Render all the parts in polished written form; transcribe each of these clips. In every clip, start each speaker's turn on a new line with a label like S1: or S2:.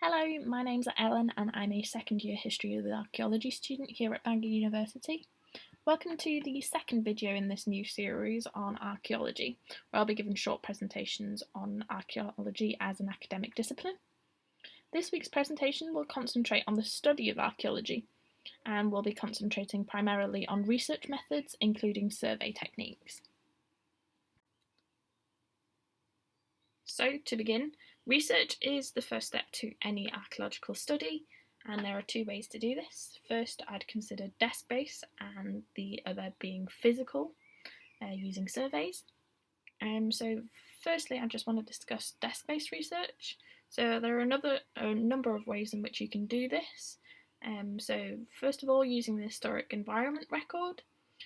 S1: Hello, my name's Ellen and I'm a second year history with archaeology student here at Bangor University. Welcome to the second video in this new series on archaeology, where I'll be giving short presentations on archaeology as an academic discipline. This week's presentation will concentrate on the study of archaeology, and we'll be concentrating primarily on research methods, including survey techniques. So, to begin, research is the first step to any archaeological study, and there are two ways to do this. First, I'd consider desk-based, and the other being physical, using surveys. So firstly, I just want to discuss desk-based research. So there are a number of ways in which you can do this. So first of all, using the historic environment record.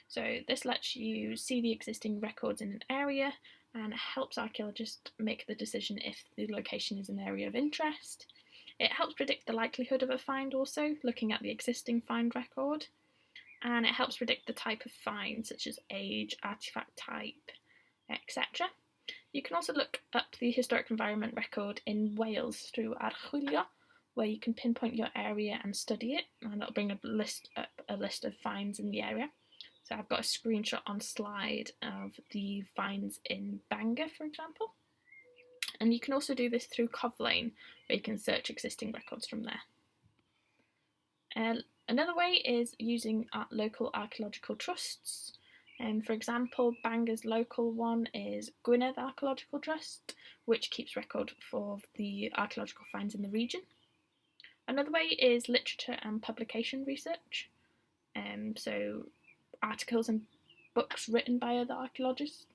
S1: So this lets you see the existing records in an area and helps archaeologists make the decision if the location is an area of interest. It helps predict the likelihood of a find also, looking at the existing find record, and it helps predict the type of find, such as age, artefact type, etc. You can also look up the historic environment record in Wales through archaeology, where you can pinpoint your area and study it, and that'll bring up a list of finds in the area. So I've got a screenshot on slide of the finds in Bangor, for example. And you can also do this through Covlane, where you can search existing records from there. Another way is using local archaeological trusts. For example, Bangor's local one is Gwynedd Archaeological Trust, which keeps record for the archaeological finds in the region. Another way is literature and publication research. So articles and books written by other archaeologists,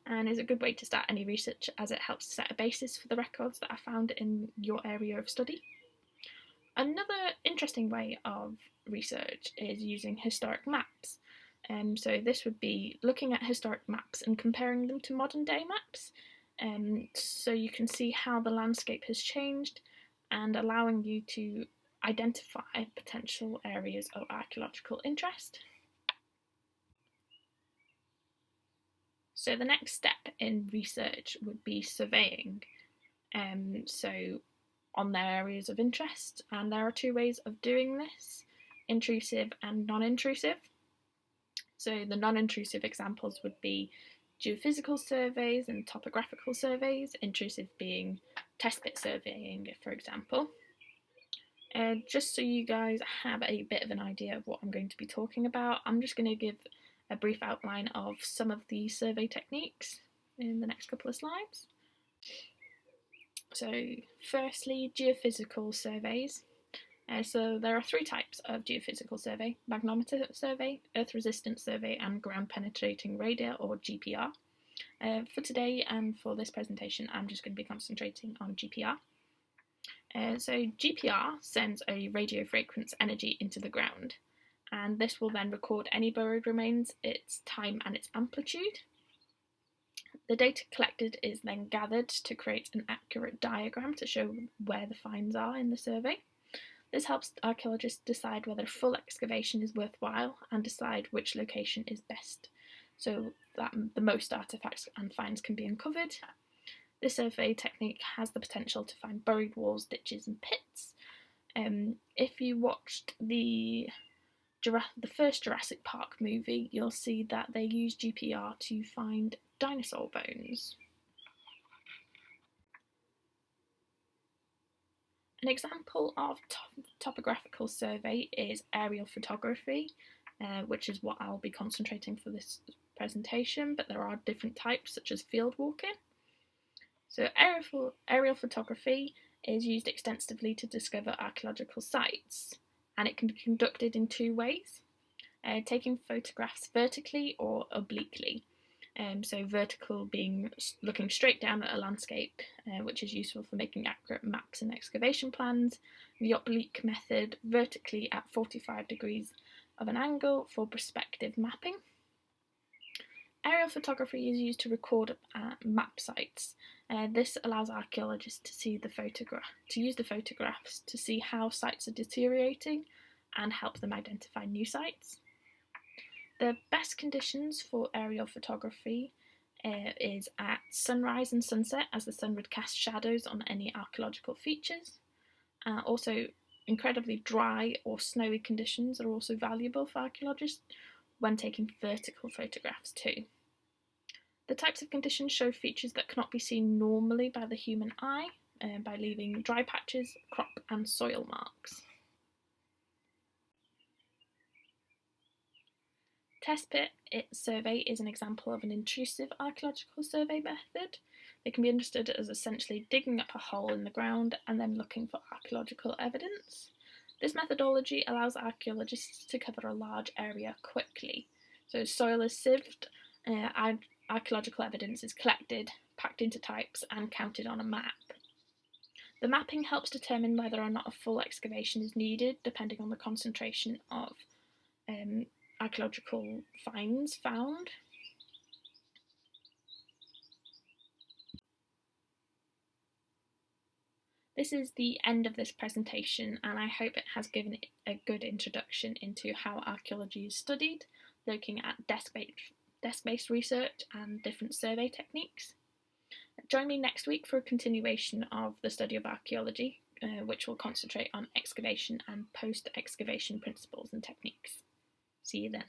S1: and is a good way to start any research as it helps set a basis for the records that are found in your area of study. Another interesting way of research is using historic maps. So this would be looking at historic maps and comparing them to modern day maps, so you can see how the landscape has changed and allowing you to identify potential areas of archaeological interest. So the next step in research would be surveying, so on their areas of interest, and there are two ways of doing this: intrusive and non-intrusive. So the non-intrusive examples would be geophysical surveys and topographical surveys, intrusive being test pit surveying, for example. Just so you guys have a bit of an idea of what I'm going to be talking about, I'm just going to give a brief outline of some of the survey techniques in the next couple of slides. So firstly, geophysical surveys. So there are three types of geophysical survey: magnometer survey, earth resistance survey, and ground penetrating radar, or GPR. For today and for this presentation, I'm just going to be concentrating on GPR. So GPR sends a radio frequency energy into the ground, and this will then record any buried remains, its time and its amplitude. The data collected is then gathered to create an accurate diagram to show where the finds are in the survey. This helps archaeologists decide whether full excavation is worthwhile and decide which location is best, so that the most artefacts and finds can be uncovered. This survey technique has the potential to find buried walls, ditches and pits. If you watched the first Jurassic Park movie, you'll see that they use GPR to find dinosaur bones. An example of topographical survey is aerial photography, which is what I'll be concentrating for this presentation, but there are different types such as field walking. So aerial photography is used extensively to discover archaeological sites, and it can be conducted in two ways: taking photographs vertically or obliquely. So vertical being looking straight down at a landscape, which is useful for making accurate maps and excavation plans. The oblique method, vertically at 45 degrees of an angle for perspective mapping. Aerial photography is used to record map sites. This allows archaeologists to use the photographs to see how sites are deteriorating and help them identify new sites. The best conditions for aerial photography is at sunrise and sunset, as the sun would cast shadows on any archaeological features. Also, incredibly dry or snowy conditions are also valuable for archaeologists when taking vertical photographs too. The types of conditions show features that cannot be seen normally by the human eye, by leaving dry patches, crop and soil marks. Test pit survey is an example of an intrusive archaeological survey method. It can be understood as essentially digging up a hole in the ground and then looking for archaeological evidence. This methodology allows archaeologists to cover a large area quickly. So soil is sieved, archaeological evidence is collected, packed into types and counted on a map. The mapping helps determine whether or not a full excavation is needed, depending on the concentration of archaeological finds found. This is the end of this presentation, and I hope it has given a good introduction into how archaeology is studied, looking at desk-based research and different survey techniques. Join me next week for a continuation of the study of archaeology, which will concentrate on excavation and post-excavation principles and techniques. See you then.